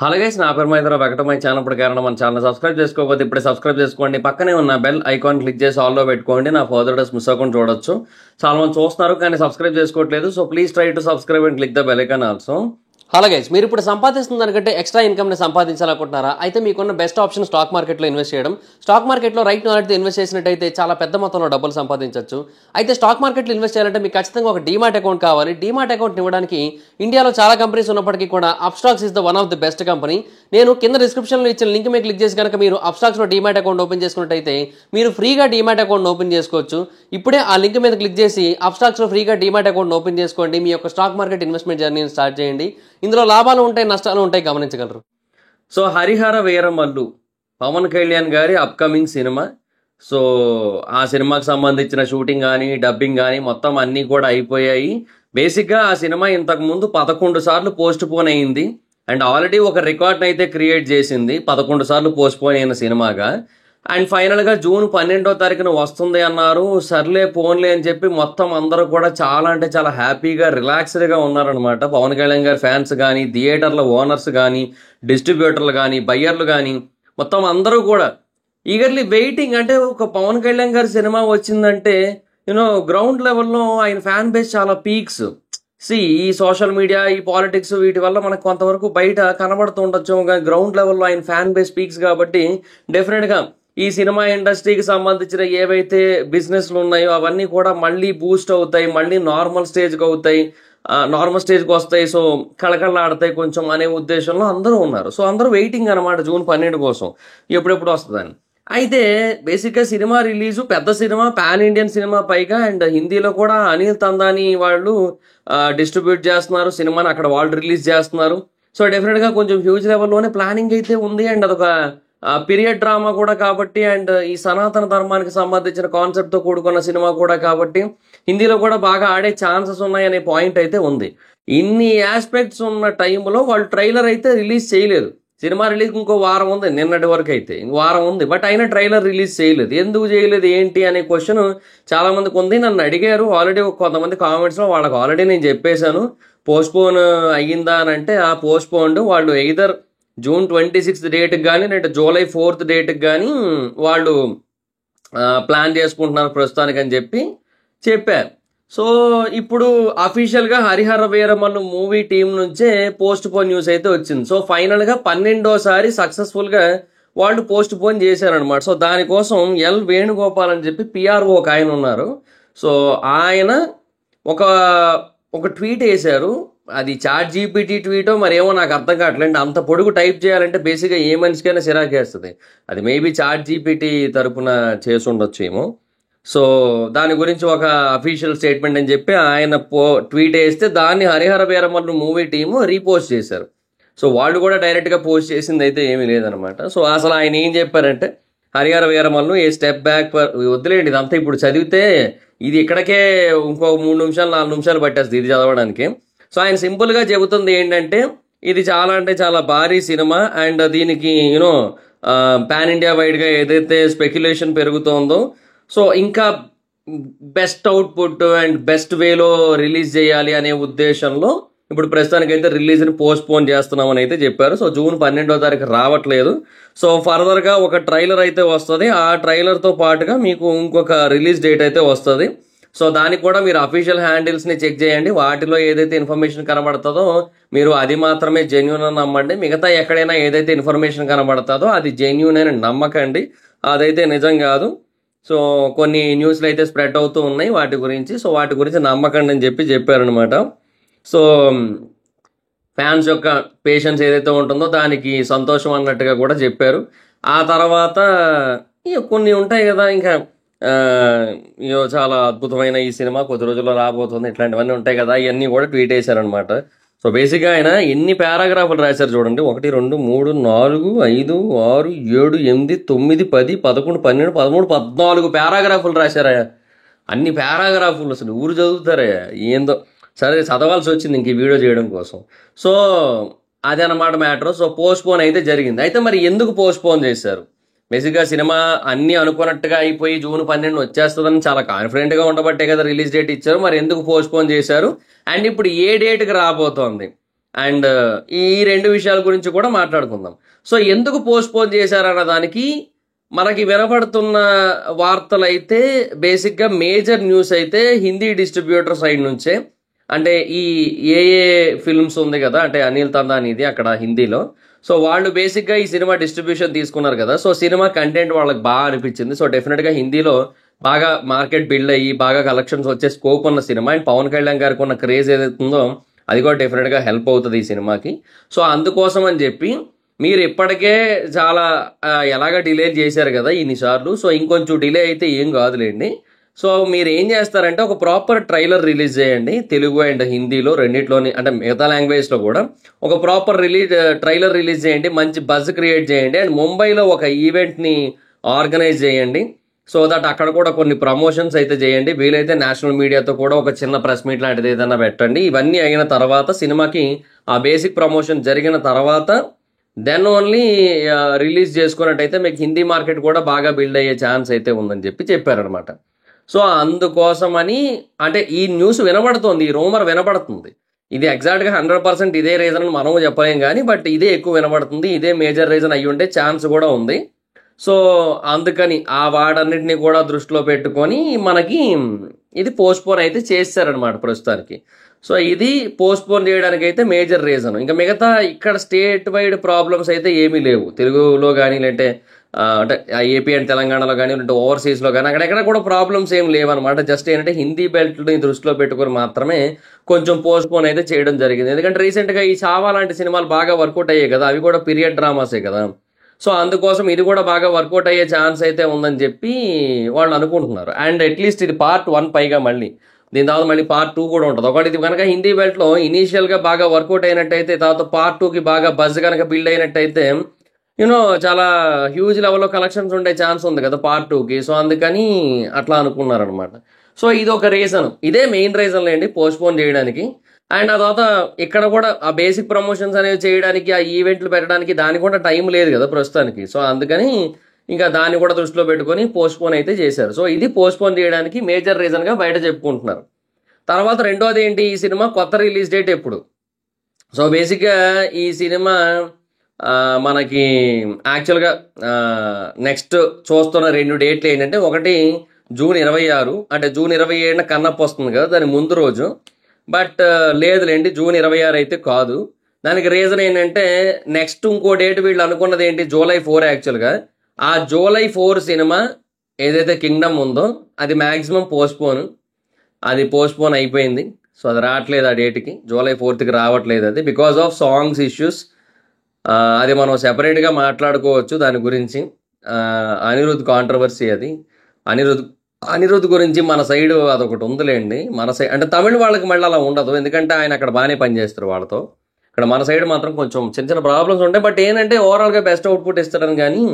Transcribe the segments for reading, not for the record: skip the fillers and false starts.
Hello guys, నా పేరు మైదరా Venkata. My channel ఇప్పుడు కారణం మన ఛానల్ సబ్స్క్రైబ్ చేసుకోకపోతే ఇప్పుడే సబ్స్క్రైబ్ చేసుకోండి. పక్కనే ఉన్న బెల్ ఐకాన్ క్లిక్ చేసి ఆల్లో పెట్టుకోండి. నా ఫర్దర్ డేస్ మిస్ అవ్వకుండా చూడొచ్చు. చాలా మంది చూస్తున్నారు కానీ సబ్స్క్రైబ్ చేసుకోవట్లేదు. So please try to subscribe and click the bell icon also. Hello guys, మీరు ఇప్పుడు సంపాదిస్తున్న దానికంటే ఎక్స్ట్రా ఇన్కమ్ని సంపాదించాలనుకుంటున్నారా? అయితే మీకున్న బెస్ట్ ఆప్షన్ స్టాక్ మార్కెట్లో ఇన్వెస్ట్ చేయడం. స్టాక్ మార్కెట్లో రైట్ నాలెడ్జ్తో ఇన్వెస్ట్ చేసినట్టయితే చాలా పెద్ద మొత్తంలో డబ్బులు సంపాదించవచ్చు. అయితే స్టాక్ మార్కెట్లో ఇన్వెస్ట్ చేయాలంటే మీకు ఖచ్చితంగా ఒక డీమాట్ అకౌంట్ కావాలి. డీమాట్ అకౌంట్ ఇవ్వడానికి ఇండియాలో చాలా కంపెనీస్ ఉన్నప్పటికీ కూడా Upstox is the one of the best company. నేను కింద డిస్క్రిప్షన్లో ఇచ్చిన లింక్ మీద క్లిక్ చేసి కనుక మీరు అప్స్టాక్స్లో డీమాట్ అకౌంట్ ఓపెన్ చేసుకున్నట్టయితే మీరు ఫ్రీగా డీమాట్ అకౌంట్ ఓపెన్ చేసుకోవచ్చు. ఇప్పుడే ఆ లింక్ మీద క్లిక్ చేసి అప్స్టాక్స్లో ఫ్రీగా డీమాట్ అకౌంట్ ఓపెన్ చేసుకోండి. మీ యొక్క స్టాక్ మార్కెట్ ఇన్వెస్ట్మెంట్ జర్నీని స్టార్ట్ చేయండి. ఇందులో లాభాలు ఉంటాయి, నష్టాలు ఉంటాయి, గమనించగలరు. సో హరిహర వీరమల్లు పవన్ కళ్యాణ్ గారి అప్కమింగ్ సినిమా. సో ఆ సినిమాకి సంబంధించిన షూటింగ్ కానీ డబ్బింగ్ కానీ మొత్తం అన్నీ కూడా అయిపోయాయి. బేసిక్గా ఆ సినిమా ఇంతకు ముందు 11 సార్లు పోస్ట్ పోన్ అయింది అండ్ ఆల్రెడీ ఒక రికార్డ్ అయితే క్రియేట్ చేసింది 11 సార్లు పోస్ట్ పోన్ అయిన సినిమాగా. అండ్ ఫైనల్గా జూన్ 12వ తారీఖున వస్తుంది అన్నారు. సర్లే పోన్లే అని చెప్పి మొత్తం అందరూ కూడా చాలా అంటే చాలా హ్యాపీగా రిలాక్స్డ్గా ఉన్నారనమాట. పవన్ కళ్యాణ్ గారి ఫ్యాన్స్ కానీ, థియేటర్ల ఓనర్స్ కానీ, డిస్ట్రిబ్యూటర్లు కానీ, బయ్యర్లు కానీ మొత్తం అందరూ కూడా ఈగర్లీ వెయిటింగ్. అంటే ఒక పవన్ కళ్యాణ్ గారి సినిమా వచ్చిందంటే గ్రౌండ్ లెవెల్లో ఆయన ఫ్యాన్ బేస్ చాలా పీక్స్. ఈ సోషల్ మీడియా, ఈ పాలిటిక్స్ వీటి వల్ల మనకు కొంతవరకు బయట కనబడుతూ ఉండొచ్చు, కానీ గ్రౌండ్ లెవెల్లో ఆయన ఫ్యాన్ బేస్ పీక్స్ కాబట్టి డెఫినెట్గా ఈ సినిమా ఇండస్ట్రీకి సంబంధించిన ఏవైతే బిజినెస్లు ఉన్నాయో అవన్నీ కూడా మళ్ళీ బూస్ట్ అవుతాయి, మళ్ళీ నార్మల్ స్టేజ్కి అవుతాయి, నార్మల్ స్టేజ్కి వస్తాయి. సో కళకళలాడతాయి కొంచెం అనే ఉద్దేశంలో అందరూ ఉన్నారు. సో అందరూ వెయిటింగ్ అనమాట జూన్ 12 కోసం ఎప్పుడెప్పుడు వస్తుందని. అయితే బేసిక్గా సినిమా రిలీజు పెద్ద సినిమా, పాన్ ఇండియన్ సినిమా పైగా, అండ్ హిందీలో కూడా అనిల్ తందాని వాళ్ళు డిస్ట్రిబ్యూట్ చేస్తున్నారు సినిమాని, అక్కడ వాళ్ళు రిలీజ్ చేస్తున్నారు. సో డెఫినెట్గా కొంచెం హ్యూజ్ లెవెల్లోనే ప్లానింగ్ అయితే ఉంది. అండ్ అదొక పీరియడ్ డ్రామా కూడా కాబట్టి, అండ్ ఈ సనాతన ధర్మానికి సంబంధించిన కాన్సెప్ట్తో కూడుకున్న సినిమా కూడా కాబట్టి హిందీలో కూడా బాగా ఆడే ఛాన్సెస్ ఉన్నాయనే పాయింట్ అయితే ఉంది. ఇన్ని ఆస్పెక్ట్స్ ఉన్న టైంలో వాళ్ళు ట్రైలర్ అయితే రిలీజ్ చేయలేదు. సినిమా రిలీజ్ ఇంకో వారం ఉంది, నిన్నటి వరకు అయితే వారం ఉంది, బట్ అయినా ట్రైలర్ రిలీజ్ చేయలేదు. ఎందుకు చేయలేదు ఏంటి అనే క్వశ్చన్ చాలా మందికి ఉంది. నన్ను అడిగారు ఆల్రెడీ కొంతమంది కామెంట్స్లో. వాళ్ళకి ఆల్రెడీ నేను చెప్పేశాను పోస్ట్పోన్ అయ్యిందా అని. అంటే ఆ పోస్ట్పోన్డ్ వాళ్ళు ఎయిదర్ జూన్ 26 డేట్కి కానీ లేదా జూలై 4 డేట్కి కానీ వాళ్ళు ప్లాన్ చేసుకుంటున్నారు ప్రస్తుతానికి అని చెప్పారు. సో ఇప్పుడు అఫీషియల్గా హరిహర వీరమల్లు మూవీ టీం నుంచే పోస్ట్ పోన్ న్యూస్ అయితే వచ్చింది. సో ఫైనల్గా 12వ సక్సెస్ఫుల్గా వాళ్ళు పోస్ట్ పోన్ చేశారనమాట. సో దానికోసం ఎల్ వేణుగోపాల్ అని చెప్పి పిఆర్ఓ ఒక ఆయన ఉన్నారు. సో ఆయన ఒక ట్వీట్ వేశారు. అది చాట్ జీపీటీ ట్వీటో మరేమో నాకు అర్థం కావట్లేదు. అంత పొడుగు టైప్ చేయాలంటే బేసిక్గా ఏ మనిషికైనా చిరాకేస్తుంది. అది మేబీ చాట్ జీపీటీ తరపున చేసి ఉండొచ్చు ఏమో. సో దాని గురించి ఒక అఫీషియల్ స్టేట్మెంట్ అని చెప్పి ఆయన ట్వీట్ వేస్తే దాన్ని Harihara Veeramallu movie team repost చేశారు. సో వాళ్ళు కూడా డైరెక్ట్గా పోస్ట్ చేసింది అయితే ఏమీ లేదనమాట. సో అసలు ఆయన ఏం చెప్పారంటే, హరిహర వీరమల్లు ఏ స్టెప్ బ్యాక్ వదిలేండి, ఇదంతా ఇప్పుడు చదివితే ఇది ఇక్కడికే ఇంకో 3 నిమిషాలు 4 నిమిషాలు పట్టేస్తుంది ఇది చదవడానికి. సో ఆయన సింపుల్గా చెబుతుంది ఏంటంటే, ఇది చాలా అంటే చాలా భారీ సినిమా అండ్ దీనికి పాన్ ఇండియా వైడ్గా ఏదైతే స్పెక్యులేషన్ పెరుగుతోందో, సో ఇంకా బెస్ట్ అవుట్పుట్ అండ్ బెస్ట్ వేలో రిలీజ్ చేయాలి అనే ఉద్దేశంలో ఇప్పుడు ప్రస్తుతానికైతే రిలీజ్ని పోస్ట్ పోన్ చేస్తున్నామని అయితే చెప్పారు. సో జూన్ 12వ తారీఖు రావట్లేదు. సో ఫర్దర్గా ఒక ట్రైలర్ అయితే వస్తుంది. ఆ ట్రైలర్తో పాటుగా మీకు ఇంకొక రిలీజ్ డేట్ అయితే వస్తుంది. సో దానికి కూడా మీరు అఫీషియల్ హ్యాండిల్స్ని చెక్ చేయండి. వాటిలో ఏదైతే ఇన్ఫర్మేషన్ కనబడుతుందో మీరు అది మాత్రమే జెన్యూన్ అని నమ్మండి. మిగతా ఎక్కడైనా ఏదైతే ఇన్ఫర్మేషన్ కనబడుతుందో అది జెన్యూన్ అని నమ్మకండి, అదైతే నిజం కాదు. సో కొన్ని న్యూస్లు అయితే స్ప్రెడ్ అవుతూ ఉన్నాయి వాటి గురించి. సో వాటి గురించి నమ్మకండి అని చెప్పారనమాట. సో ఫ్యాన్స్ యొక్క పేషెన్స్ ఏదైతే ఉంటుందో దానికి సంతోషం అన్నట్టుగా కూడా చెప్పారు. ఆ తర్వాత కొన్ని ఉంటాయి కదా, ఇంకా చాలా అద్భుతమైన ఈ సినిమా కొద్ది రోజుల్లో రాబోతుంది, ఇట్లాంటివన్నీ ఉంటాయి కదా, ఇవన్నీ కూడా ట్వీట్ చేశారనమాట. సో బేసిక్గా ఆయన ఎన్ని పారాగ్రాఫులు రాశారు చూడండి. 1 2 3 4 5 6 7 8 9 10 11 12 13 14 పారాగ్రాఫులు రాశారా. అన్ని పారాగ్రాఫులు అసలు ఊరు చదువుతారా ఏందో. సరే చదవాల్సి వచ్చింది ఇంక ఈ వీడియో చేయడం కోసం. సో అదే అన్నమాట మ్యాటర్. సో పోస్ట్పోన్ అయితే జరిగింది. అయితే మరి ఎందుకు పోస్ట్పోన్ చేశారు? బేసిక్గా సినిమా అన్నీ అనుకున్నట్టుగా అయిపోయి జూన్ 12 వచ్చేస్తుందని చాలా కాన్ఫిడెంట్గా ఉండబట్టే కదా రిలీజ్ డేట్ ఇచ్చారు. మరి ఎందుకు పోస్ట్పోన్ చేశారు అండ్ ఇప్పుడు ఏ డేట్కి రాబోతోంది? అండ్ ఈ రెండు విషయాల గురించి కూడా మాట్లాడుకుందాం. సో ఎందుకు పోస్ట్పోన్ చేశారన్న దానికి మనకి వినపడుతున్న వార్తలైతే బేసిక్గా మేజర్ న్యూస్ అయితే హిందీ డిస్ట్రిబ్యూటర్ సైడ్ నుంచే, అంటే ఈ ఏఏ ఫిల్మ్స్ ఉంది కదా, అంటే అనిల్ తందానిది అక్కడ హిందీలో. సో వాళ్ళు బేసిక్గా ఈ సినిమా డిస్ట్రిబ్యూషన్ తీసుకున్నారు కదా, సో సినిమా కంటెంట్ వాళ్ళకి బాగా అనిపించింది. సో డెఫినెట్గా హిందీలో బాగా మార్కెట్ బిల్డ్ అయ్యి బాగా కలెక్షన్స్ వచ్చే స్కోప్ ఉన్న సినిమా. అండ్ పవన్ కళ్యాణ్ గారికి ఉన్న క్రేజ్ ఏదైతుందో అది కూడా డెఫినెట్గా హెల్ప్ అవుతుంది ఈ సినిమాకి. సో అందుకోసం అని చెప్పి మీరు ఇప్పటికే చాలా ఎలాగ డిలే చేశారు కదా ఇన్నిసార్లు, సో ఇంకొంచెం డిలే అయితే ఏం కాదులేండి. సో మీరు ఏం చేస్తారంటే ఒక ప్రాపర్ ట్రైలర్ రిలీజ్ చేయండి, తెలుగు అండ్ హిందీలో రెండిట్లోని, అంటే మిగతా లాంగ్వేజ్లో కూడా ఒక ప్రాపర్ ట్రైలర్ రిలీజ్ చేయండి, మంచి బజ్ క్రియేట్ చేయండి. అండ్ ముంబైలో ఒక ఈవెంట్ని ఆర్గనైజ్ చేయండి. సో దట్ అక్కడ కూడా కొన్ని ప్రమోషన్స్ అయితే చేయండి. వీలైతే నేషనల్ మీడియాతో కూడా ఒక చిన్న ప్రెస్ మీట్ లాంటిది ఏదైనా పెట్టండి. ఇవన్నీ అయిన తర్వాత సినిమాకి ఆ బేసిక్ ప్రమోషన్ జరిగిన తర్వాత దెన్ ఓన్లీ రిలీజ్ చేసుకున్నట్టయితే మీకు హిందీ మార్కెట్ కూడా బాగా బిల్డ్ అయ్యే ఛాన్స్ అయితే ఉందని చెప్పారనమాట. సో అందుకోసమని, అంటే ఈ న్యూస్ వినబడుతుంది, ఈ రూమర్ వినబడుతుంది. ఇది ఎగ్జాక్ట్గా 100% ఇదే రీజన్ అని మనం చెప్పలేం కానీ, బట్ ఇదే ఎక్కువ వినబడుతుంది, ఇదే మేజర్ రీజన్ అయ్యి ఉండే ఛాన్స్ కూడా ఉంది. సో అందుకని ఆ వాడన్నిటిని కూడా దృష్టిలో పెట్టుకొని మనకి ఇది పోస్ట్పోన్ అయితే చేశారనమాట ప్రస్తుతానికి. సో ఇది పోస్ట్పోన్ చేయడానికి అయితే మేజర్ రీజన్. ఇంకా మిగతా ఇక్కడ స్టేట్ వైడ్ ప్రాబ్లమ్స్ అయితే ఏమీ లేవు, తెలుగులో కానీ లేదంటే అంటే ఏపీ అండ్ తెలంగాణలో కానీ లేదంటే ఓవర్సీస్లో కానీ అక్కడెక్కడ కూడా ప్రాబ్లమ్స్ ఏం లేవన్నమాట. జస్ట్ ఏంటంటే హిందీ బెల్ట్ని దృష్టిలో పెట్టుకొని మాత్రమే కొంచెం పోస్ట్పోన్ అయితే చేయడం జరిగింది. ఎందుకంటే రీసెంట్గా ఈ చావా లాంటి సినిమాలు బాగా వర్కౌట్ అయ్యాయి కదా, అవి కూడా పీరియడ్ డ్రామాసే కదా. సో అందుకోసం ఇది కూడా బాగా వర్కౌట్ అయ్యే ఛాన్స్ అయితే ఉందని చెప్పి వాళ్ళు అనుకుంటున్నారు. అండ్ అట్లీస్ట్ ఇది పార్ట్ 1 పైగా మళ్ళీ దీని తర్వాత మళ్ళీ పార్ట్ 2 కూడా ఉంటుంది. ఒకటి ఇది కనుక హిందీ బెల్ట్లో ఇనీషియల్గా బాగా వర్కౌట్ అయినట్టయితే, తర్వాత పార్ట్ 2కి బాగా బజ్ కనుక బిల్డ్ అయినట్టయితే చాలా హ్యూజ్ లెవెల్లో కలెక్షన్స్ ఉండే ఛాన్స్ ఉంది కదా పార్ట్ 2కి. సో అందుకని అట్లా అనుకున్నారనమాట. సో ఇది ఒక రీజన్, ఇదే మెయిన్ రీజన్ లేండి పోస్ట్పోన్ చేయడానికి. అండ్ ఆ తర్వాత ఇక్కడ కూడా ఆ బేసిక్ ప్రమోషన్స్ అనేవి చేయడానికి, ఆ ఈవెంట్లు పెట్టడానికి దానికి కూడా టైం లేదు కదా ప్రస్తుతానికి. సో అందుకని ఇంకా దాన్ని కూడా దృష్టిలో పెట్టుకొని పోస్ట్పోన్ అయితే చేశారు. సో ఇది పోస్ట్పోన్ చేయడానికి మేజర్ రీజన్గా బయట చెప్పుకుంటున్నారు. తర్వాత రెండోది ఏంటి, ఈ సినిమా కొత్త రిలీజ్ డేట్ ఎప్పుడు? సో బేసిక్గా ఈ సినిమా మనకి యాక్చువల్గా నెక్స్ట్ చూస్తున్న 2 డేట్లు ఏంటంటే, ఒకటి జూన్ 26, అంటే జూన్ 27న కన్నప్ప వస్తుంది కదా, దాని ముందు రోజు. బట్ లేదులేండి, జూన్ 26 అయితే కాదు. దానికి రీజన్ ఏంటంటే నెక్స్ట్ ఇంకో డేట్ వీళ్ళు అనుకున్నది ఏంటి, జూలై 4 యాక్చువల్గా. ఆ జూలై 4 సినిమా ఏదైతే కింగ్డమ్ ఉందో అది మ్యాక్సిమం అది పోస్ట్పోన్ అయిపోయింది. సో అది రావట్లేదు ఆ డేట్కి, జూలై 4కి రావట్లేదు అది, బికాజ్ ఆఫ్ సాంగ్స్ ఇష్యూస్. అది మనం సెపరేట్గా మాట్లాడుకోవచ్చు దాని గురించి. అనిరుద్ధ్ కాంట్రవర్సీ అది. అనిరుద్ధ్ గురించి మన సైడ్ అదొకటి ఉందిలేండి, మన సైడ్ అంటే తమిళ వాళ్ళకి మళ్ళీ అలా ఉండదు, ఎందుకంటే ఆయన అక్కడ బాగానే పనిచేస్తారు వాళ్ళతో. ఇక్కడ మన సైడ్ మాత్రం కొంచెం చిన్న చిన్న ప్రాబ్లమ్స్ ఉంటాయి. బట్ ఏంటంటే ఓవరాల్గా బెస్ట్ అవుట్పుట్ ఇస్తారని కానీ,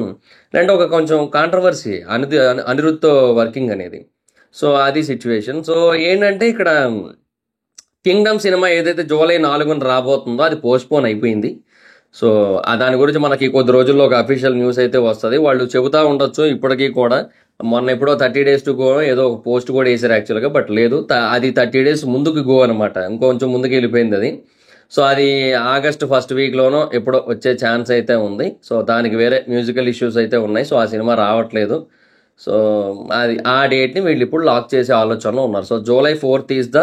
లేదంటే ఒక కొంచెం కాంట్రవర్సీ అనిరుద్ధ్తో వర్కింగ్ అనేది. సో అది సిచ్యువేషన్. సో ఏంటంటే ఇక్కడ కింగ్డమ్ సినిమా ఏదైతే జూలై 4న రాబోతుందో అది పోస్ట్పోన్ అయిపోయింది. సో దాని గురించి మనకి కొద్ది రోజుల్లో ఒక అఫీషియల్ న్యూస్ అయితే వస్తుంది. వాళ్ళు చెబుతూ ఉండొచ్చు ఇప్పటికీ కూడా. మొన్న ఎప్పుడో 30 days టు గో ఏదో ఒక పోస్ట్ కూడా వేసారు యాక్చువల్గా, బట్ లేదు, అది 30 days ముందుకు గో అనమాట, ఇంకొంచెం ముందుకు వెళ్ళిపోయింది అది. సో అది ఆగస్ట్ 1st వీక్లోనో ఎప్పుడో వచ్చే ఛాన్స్ అయితే ఉంది. సో దానికి వేరే మ్యూజికల్ ఇష్యూస్ అయితే ఉన్నాయి. సో ఆ సినిమా రావట్లేదు. సో అది ఆ డేట్ని వీళ్ళు ఇప్పుడు లాక్ చేసే ఆలోచనలో ఉన్నారు. So July 4th is the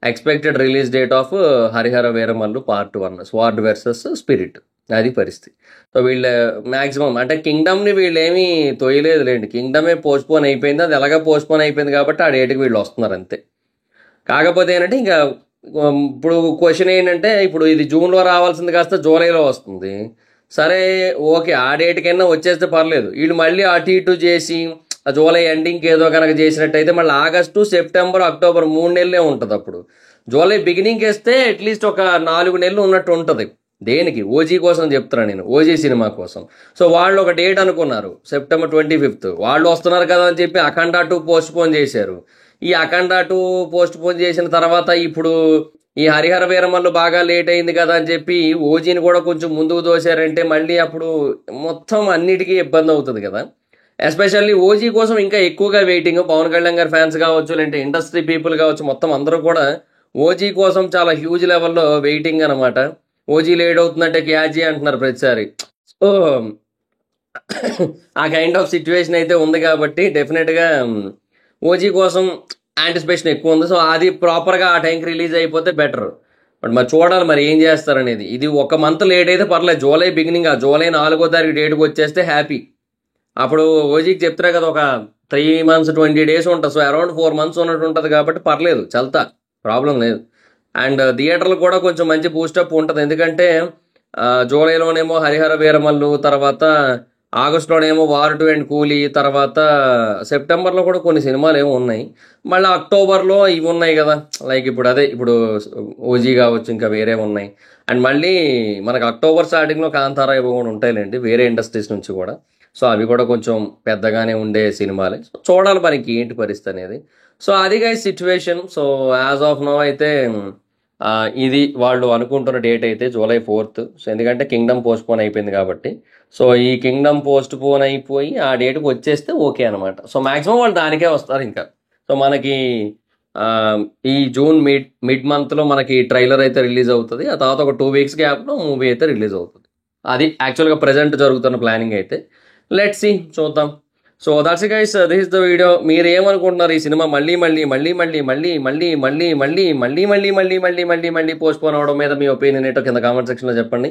expected release date of Harihara Veeramallu part 1 sword versus spirit. అది పరిస్థితి. సో వీళ్ళు మ్యాక్సిమం అంటే కింగ్డమ్ని వీళ్ళు ఏమీ తొయ్యలేదు లేండి, కింగ్డమే పోస్ట్పోన్ అయిపోయింది. అది ఎలాగ పోస్ట్పోన్ అయిపోయింది కాబట్టి ఆ డేట్కి వీళ్ళు వస్తున్నారు అంతే. కాకపోతే ఏంటంటే ఇంకా ఇప్పుడు క్వశ్చన్ ఏంటంటే, ఇప్పుడు ఇది జూన్లో రావాల్సింది కాస్త జూలైలో వస్తుంది. సరే ఓకే, ఆ డేట్కైనా వచ్చేస్తే పర్లేదు. వీళ్ళు మళ్ళీ అటు ఇటు చేసి జూలై ఎండింగ్కి ఏదో కనుక చేసినట్టయితే మళ్ళీ ఆగస్టు, సెప్టెంబర్, అక్టోబర్ 3 నెలలే ఉంటుంది. అప్పుడు జూలై బిగినింగ్కి వేస్తే అట్లీస్ట్ ఒక 4 నెలలు ఉన్నట్టు ఉంటుంది. దేనికి? ఓజీ కోసం చెప్తున్నాను నేను, ఓజీ సినిమా కోసం. సో వాళ్ళు ఒక డేట్ అనుకున్నారు, సెప్టెంబర్ 25th. వాళ్ళు వస్తున్నారు కదా అని చెప్పి అఖండ 2 పోస్ట్పోన్ చేశారు. ఈ అఖండ 2 పోస్ట్పోన్ చేసిన తర్వాత ఇప్పుడు ఈ హరిహర వీరమల్లు బాగా లేట్ అయింది కదా అని చెప్పి ఓజీని కూడా కొంచెం ముందుకు దోశారంటే మళ్ళీ అప్పుడు మొత్తం అన్నిటికీ ఇబ్బంది అవుతుంది కదా. ఎస్పెషల్లీ ఓజీ కోసం ఇంకా ఎక్కువగా వెయిటింగ్. పవన్ కళ్యాణ్ గారి ఫ్యాన్స్ కావచ్చు, లేదంటే ఇండస్ట్రీ పీపుల్ కావచ్చు, మొత్తం అందరూ కూడా ఓజీ కోసం చాలా హ్యూజ్ లెవెల్లో వెయిటింగ్ అనమాట. ఓజీ లేట్ అవుతుందంటే క్యాజీ అంటున్నారు ప్రతిసారి. సో ఆ కైండ్ ఆఫ్ సిచ్యువేషన్ అయితే ఉంది కాబట్టి డెఫినెట్గా ఓజీ కోసం యాంటిసిపేషన్ ఎక్కువ ఉంది. సో అది ప్రాపర్గా ఆ టైంకి రిలీజ్ అయిపోతే బెటర్. బట్ మరి చూడాలి మరి ఏం చేస్తారనేది. ఇది ఒక మంత్ లేట్ అయితే పర్లేదు, జూలై బిగినింగ్, ఆ జూలై 4వ తారీఖు డేట్కి వచ్చేస్తే హ్యాపీ. అప్పుడు ఓజీకి చెప్తారా కదా, ఒక 3 months 20 days ఉంటుంది. సో అరౌండ్ 4 months ఉన్నట్టు ఉంటుంది కాబట్టి పర్లేదు, చల్తా, ప్రాబ్లం లేదు. అండ్ థియేటర్లు కూడా కొంచెం మంచి బూస్టప్ ఉంటుంది. ఎందుకంటే జూలైలోనేమో హరిహర వీరమల్లు, తర్వాత ఆగస్టులోనేమో వార్ 2 అండ్ కూలీ, తర్వాత సెప్టెంబర్లో కూడా కొన్ని సినిమాలు ఏమో ఉన్నాయి. మళ్ళీ అక్టోబర్లో ఇవి ఉన్నాయి కదా, లైక్ ఇప్పుడు ఓజీ కావచ్చు, ఇంకా వేరే ఉన్నాయి. అండ్ మళ్ళీ మనకు అక్టోబర్ స్టార్టింగ్లో కాంతారా ఇవి కూడా ఉంటాయిలేండి, వేరే ఇండస్ట్రీస్ నుంచి కూడా. సో అవి కూడా కొంచెం పెద్దగానే ఉండే సినిమాలే. సో చూడాలి మనకి ఏంటి పరిస్థితి అనేది. సో అది guys situation. So as of now అయితే ఇది వాళ్ళు అనుకుంటున్న డేట్ అయితే జూలై 4th. సో ఎందుకంటే కింగ్డమ్ పోస్ట్ పోన్ అయిపోయింది కాబట్టి. సో ఈ కింగ్డమ్ పోస్ట్ పోన్ అయిపోయి ఆ డేట్కి వచ్చేస్తే ఓకే అనమాట. సో మ్యాక్సిమం వాళ్ళు దానికే వస్తారు ఇంకా. సో మనకి ఈ జూన్ మిడ్ మంత్లో మనకి ట్రైలర్ అయితే రిలీజ్ అవుతుంది. ఆ తర్వాత ఒక 2 weeks గ్యాప్లో మూవీ అయితే రిలీజ్ అవుతుంది. అది యాక్చువల్గా ప్రజెంట్ జరుగుతున్న ప్లానింగ్ అయితే. లెట్స్ సీ, చూద్దాం. So that's it guys, this is the video. మీరు ఏమనుకుంటున్నారు, ఈ సినిమా మళ్ళీ పోస్ట్ పోన్ అవడం మీద మీ ఒపీనియన్ ఏంటో కింద కామెంట్ సెక్షన్లో చెప్పండి.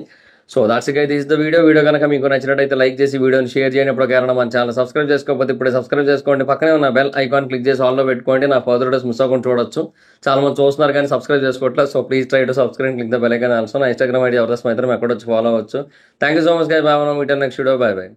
So that's it guys, this is the video కనుక మీకు నచ్చినట్టయితే లైక్ చేసి వీడియోని షేర్ చేయండి. ఇప్పుడు కారణం మన ఛానల్ సబ్స్క్రైబ్ చేసుకోకపోతే ఇప్పుడే సబ్స్క్రైబ్ చేసుకోండి. పక్కనే ఉన్న బెల్ ఐకాన్ క్లిక్ చేసి ఆల్లో పెట్టుకోండి. నా ఫర్దర్ వీడియోస్ మిస్ అవ్వకుండా చూడొచ్చు. చాలా మంది చూస్తున్నారు కానీ సబ్స్క్రైబ్ చేసుకోవట్లేదు. So please try to subscribe, click the bell icon also. నా ఇన్స్టాగ్రామ్ ఐడి ఎవరైనా అయితే అక్కడ వచ్చి ఫాలో అవ్వచ్చు. Thank you so much guys, bye. Next video, by.